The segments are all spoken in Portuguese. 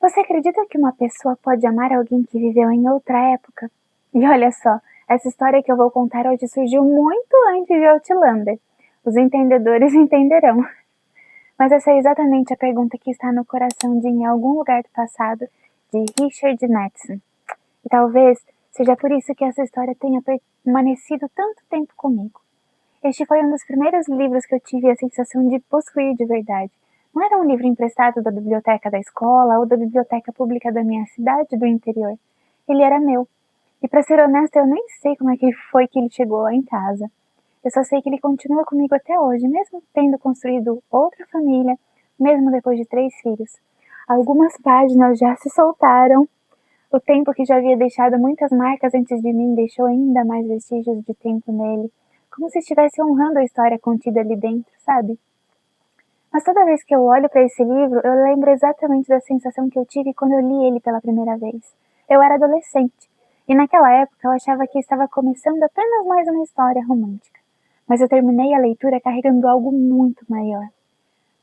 Você acredita que uma pessoa pode amar alguém que viveu em outra época? E olha só, essa história que eu vou contar hoje surgiu muito antes de Outlander. Os entendedores entenderão. Mas essa é exatamente a pergunta que está no coração de Em Algum Lugar do Passado, de Richard Matheson. E talvez seja por isso que essa história tenha permanecido tanto tempo comigo. Este foi um dos primeiros livros que eu tive a sensação de possuir de verdade. Não era um livro emprestado da biblioteca da escola ou da biblioteca pública da minha cidade do interior. Ele era meu. E para ser honesta, eu nem sei como é que foi que ele chegou lá em casa. Eu só sei que ele continua comigo até hoje, mesmo tendo construído outra família, mesmo depois de 3 filhos. Algumas páginas já se soltaram. O tempo que já havia deixado muitas marcas antes de mim deixou ainda mais vestígios de tempo nele, como se estivesse honrando a história contida ali dentro, sabe? Mas toda vez que eu olho para esse livro, eu lembro exatamente da sensação que eu tive quando eu li ele pela primeira vez. Eu era adolescente, e naquela época eu achava que estava começando apenas mais uma história romântica. Mas eu terminei a leitura carregando algo muito maior.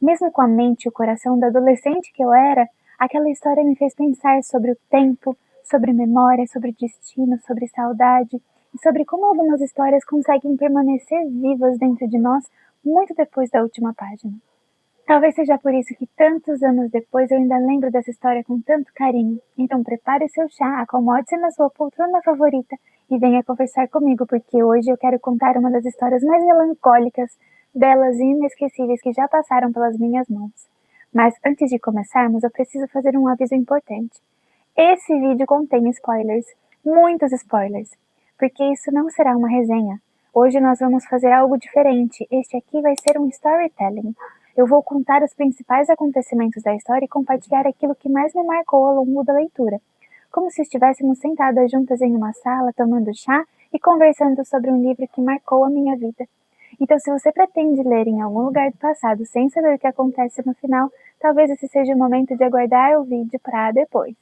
Mesmo com a mente e o coração da adolescente que eu era, aquela história me fez pensar sobre o tempo, sobre memória, sobre destino, sobre saudade, e sobre como algumas histórias conseguem permanecer vivas dentro de nós muito depois da última página. Talvez seja por isso que tantos anos depois eu ainda lembro dessa história com tanto carinho. Então prepare seu chá, acomode-se na sua poltrona favorita e venha conversar comigo, porque hoje eu quero contar uma das histórias mais melancólicas, belas e inesquecíveis que já passaram pelas minhas mãos. Mas antes de começarmos, eu preciso fazer um aviso importante. Esse vídeo contém spoilers, muitos spoilers, porque isso não será uma resenha. Hoje nós vamos fazer algo diferente. Este aqui vai ser um storytelling. Eu vou contar os principais acontecimentos da história e compartilhar aquilo que mais me marcou ao longo da leitura, como se estivéssemos sentadas juntas em uma sala, tomando chá e conversando sobre um livro que marcou a minha vida. Então, se você pretende ler Em Algum Lugar do Passado sem saber o que acontece no final, talvez esse seja o momento de aguardar o vídeo para depois.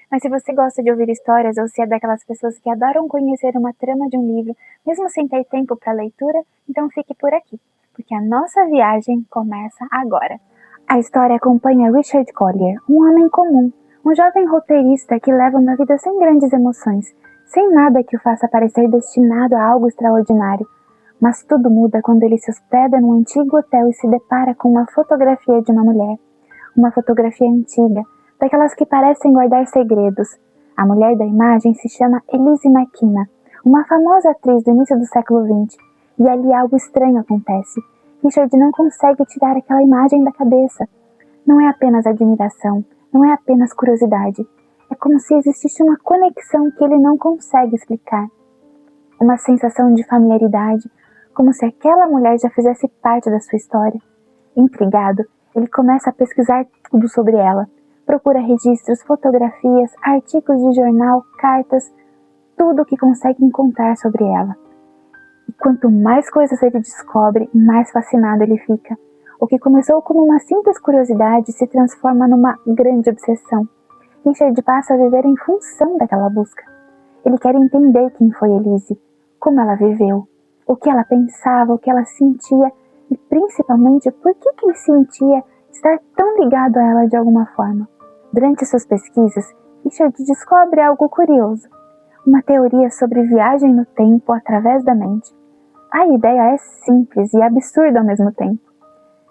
Mas se você gosta de ouvir histórias ou se é daquelas pessoas que adoram conhecer uma trama de um livro, mesmo sem ter tempo para leitura, então fique por aqui, porque a nossa viagem começa agora. A história acompanha Richard Collier, um homem comum, um jovem roteirista que leva uma vida sem grandes emoções, sem nada que o faça parecer destinado a algo extraordinário. Mas tudo muda quando ele se hospeda num antigo hotel e se depara com uma fotografia de uma mulher. Uma fotografia antiga, daquelas que parecem guardar segredos. A mulher da imagem se chama Elise McKenna, uma famosa atriz do início do século XX, e ali algo estranho acontece. Richard não consegue tirar aquela imagem da cabeça. Não é apenas admiração, não é apenas curiosidade. É como se existisse uma conexão que ele não consegue explicar. Uma sensação de familiaridade, como se aquela mulher já fizesse parte da sua história. Intrigado, ele começa a pesquisar tudo sobre ela. Procura registros, fotografias, artigos de jornal, cartas, tudo o que consegue encontrar sobre ela. E quanto mais coisas ele descobre, mais fascinado ele fica. O que começou como uma simples curiosidade se transforma numa grande obsessão. Richard passa a viver em função daquela busca. Ele quer entender quem foi Elise, como ela viveu, o que ela pensava, o que ela sentia e principalmente por que ele sentia estar tão ligado a ela de alguma forma. Durante suas pesquisas, Richard descobre algo curioso, uma teoria sobre viagem no tempo através da mente. A ideia é simples e absurda ao mesmo tempo.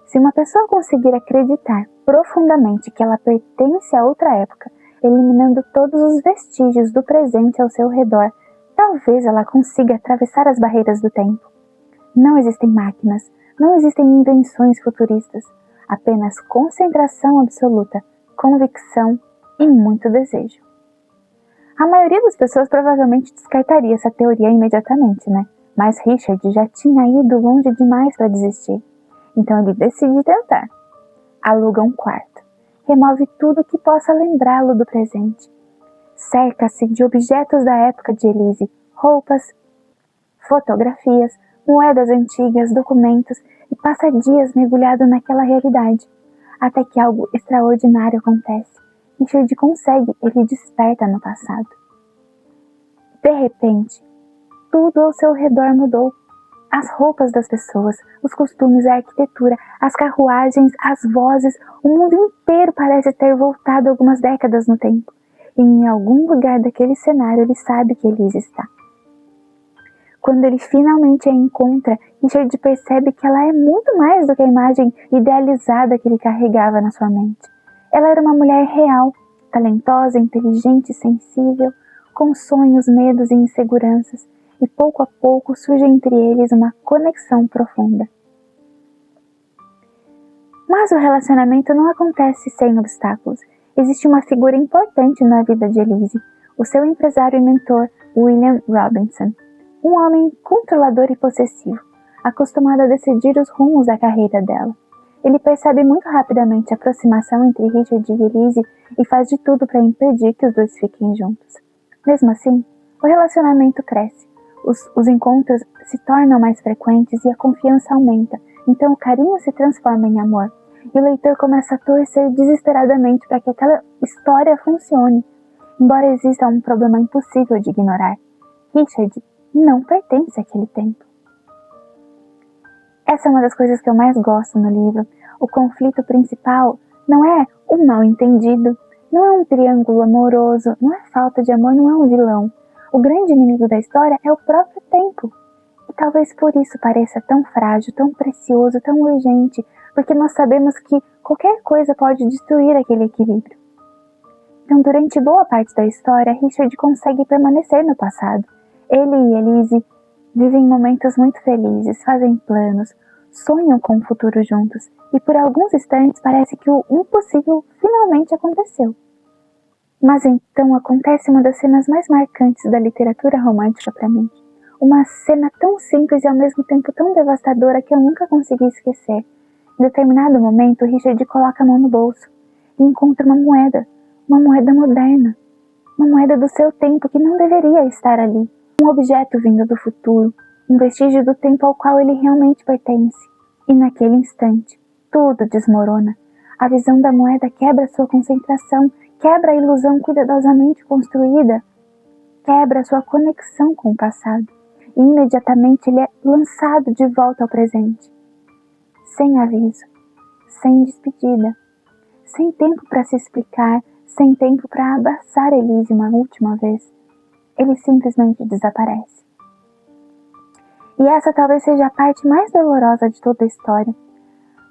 Se uma pessoa conseguir acreditar profundamente que ela pertence a outra época, eliminando todos os vestígios do presente ao seu redor, talvez ela consiga atravessar as barreiras do tempo. Não existem máquinas, não existem invenções futuristas, apenas concentração absoluta, convicção e muito desejo. A maioria das pessoas provavelmente descartaria essa teoria imediatamente, né? Mas Richard já tinha ido longe demais para desistir. Então ele decide tentar. Aluga um quarto. Remove tudo que possa lembrá-lo do presente. Cerca-se de objetos da época de Elise, roupas, fotografias, moedas antigas, documentos e passa dias mergulhado naquela realidade. Até que algo extraordinário acontece. Richard consegue, ele desperta no passado. De repente, tudo ao seu redor mudou. As roupas das pessoas, os costumes, a arquitetura, as carruagens, as vozes, o mundo inteiro parece ter voltado algumas décadas no tempo. E em algum lugar daquele cenário ele sabe que Elise está. Quando ele finalmente a encontra, Richard percebe que ela é muito mais do que a imagem idealizada que ele carregava na sua mente. Ela era uma mulher real, talentosa, inteligente, sensível, com sonhos, medos e inseguranças, e pouco a pouco surge entre eles uma conexão profunda. Mas o relacionamento não acontece sem obstáculos. Existe uma figura importante na vida de Elise, o seu empresário e mentor, William Robinson, um homem controlador e possessivo, acostumado a decidir os rumos da carreira dela. Ele percebe muito rapidamente a aproximação entre Richard e Elise e faz de tudo para impedir que os dois fiquem juntos. Mesmo assim, o relacionamento cresce. Os encontros se tornam mais frequentes e a confiança aumenta, então o carinho se transforma em amor. E o leitor começa a torcer desesperadamente para que aquela história funcione, embora exista um problema impossível de ignorar. Richard não pertence àquele tempo. Essa é uma das coisas que eu mais gosto no livro. O conflito principal não é um mal-entendido, não é um triângulo amoroso, não é falta de amor, não é um vilão. O grande inimigo da história é o próprio tempo. E talvez por isso pareça tão frágil, tão precioso, tão urgente, porque nós sabemos que qualquer coisa pode destruir aquele equilíbrio. Então, durante boa parte da história, Richard consegue permanecer no passado. Ele e Elise vivem momentos muito felizes, fazem planos, sonham com o futuro juntos, e por alguns instantes parece que o impossível finalmente aconteceu. Mas então acontece uma das cenas mais marcantes da literatura romântica para mim. Uma cena tão simples e ao mesmo tempo tão devastadora que eu nunca consegui esquecer. Em determinado momento, Richard coloca a mão no bolso e encontra uma moeda moderna, uma moeda do seu tempo que não deveria estar ali, um objeto vindo do futuro, um vestígio do tempo ao qual ele realmente pertence. E naquele instante, tudo desmorona. A visão da moeda quebra sua concentração, quebra a ilusão cuidadosamente construída, quebra sua conexão com o passado, e imediatamente ele é lançado de volta ao presente. Sem aviso, sem despedida, sem tempo para se explicar, sem tempo para abraçar Elise uma última vez. Ele simplesmente desaparece. E essa talvez seja a parte mais dolorosa de toda a história,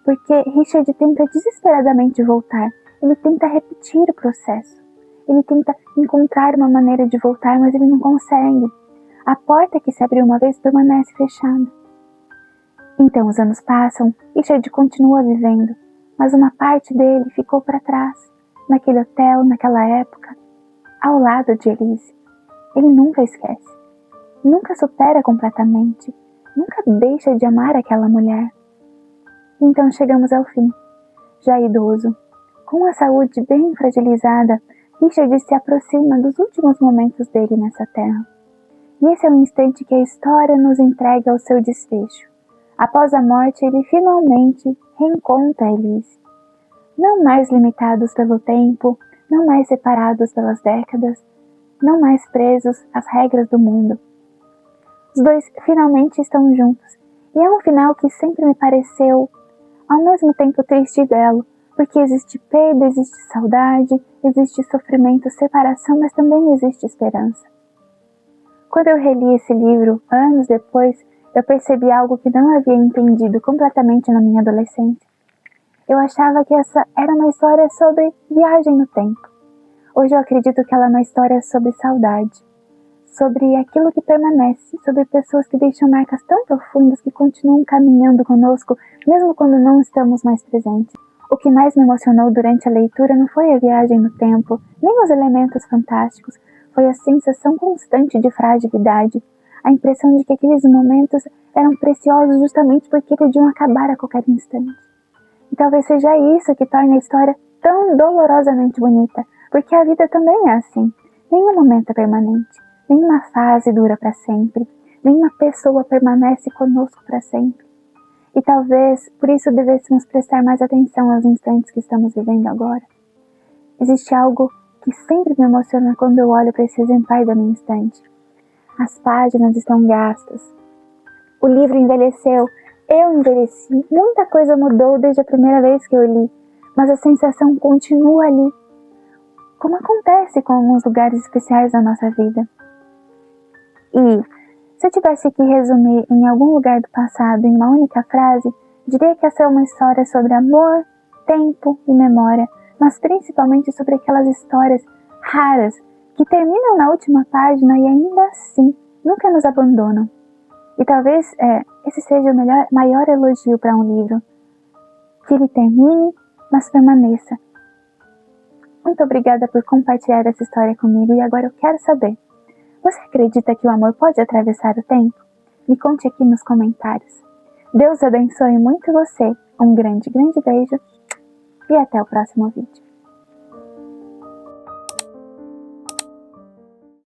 porque Richard tenta desesperadamente voltar, ele tenta repetir o processo, ele tenta encontrar uma maneira de voltar, mas ele não consegue. A porta que se abriu uma vez permanece fechada. Então os anos passam, Richard continua vivendo, mas uma parte dele ficou para trás, naquele hotel, naquela época, ao lado de Elise. Ele nunca esquece, nunca supera completamente, nunca deixa de amar aquela mulher. Então chegamos ao fim. Já idoso, com a saúde bem fragilizada, Richard se aproxima dos últimos momentos dele nessa terra. E esse é o instante que a história nos entrega ao seu desfecho. Após a morte, ele finalmente reencontra Elise. Não mais limitados pelo tempo, não mais separados pelas décadas, não mais presos às regras do mundo. Os dois finalmente estão juntos, e é um final que sempre me pareceu ao mesmo tempo triste e belo, porque existe perda, existe saudade, existe sofrimento, separação, mas também existe esperança. Quando eu reli esse livro, anos depois, eu percebi algo que não havia entendido completamente na minha adolescência. Eu achava que essa era uma história sobre viagem no tempo. Hoje eu acredito que ela é uma história sobre saudade, sobre aquilo que permanece, sobre pessoas que deixam marcas tão profundas que continuam caminhando conosco, mesmo quando não estamos mais presentes. O que mais me emocionou durante a leitura não foi a viagem no tempo, nem os elementos fantásticos, foi a sensação constante de fragilidade, a impressão de que aqueles momentos eram preciosos justamente porque podiam acabar a qualquer instante. E talvez seja isso que torna a história tão dolorosamente bonita, porque a vida também é assim. Nenhum momento é permanente, nenhuma fase dura para sempre, nenhuma pessoa permanece conosco para sempre. E talvez por isso devêssemos prestar mais atenção aos instantes que estamos vivendo agora. Existe algo que sempre me emociona quando eu olho para esse exemplar da minha estante. As páginas estão gastas, O livro envelheceu, eu envelheci, muita coisa mudou desde a primeira vez que eu li, mas a sensação continua ali, como acontece com alguns lugares especiais da nossa vida. E, se eu tivesse que resumir em algum lugar do passado em uma única frase, diria que essa é uma história sobre amor, tempo e memória, mas principalmente sobre aquelas histórias raras que terminam na última página e ainda assim nunca nos abandonam. E talvez esse seja o maior elogio para um livro, que ele termine, mas permaneça. Muito obrigada por compartilhar essa história comigo e agora eu quero saber, você acredita que o amor pode atravessar o tempo? Me conte aqui nos comentários. Deus abençoe muito você, um grande, grande beijo e até o próximo vídeo.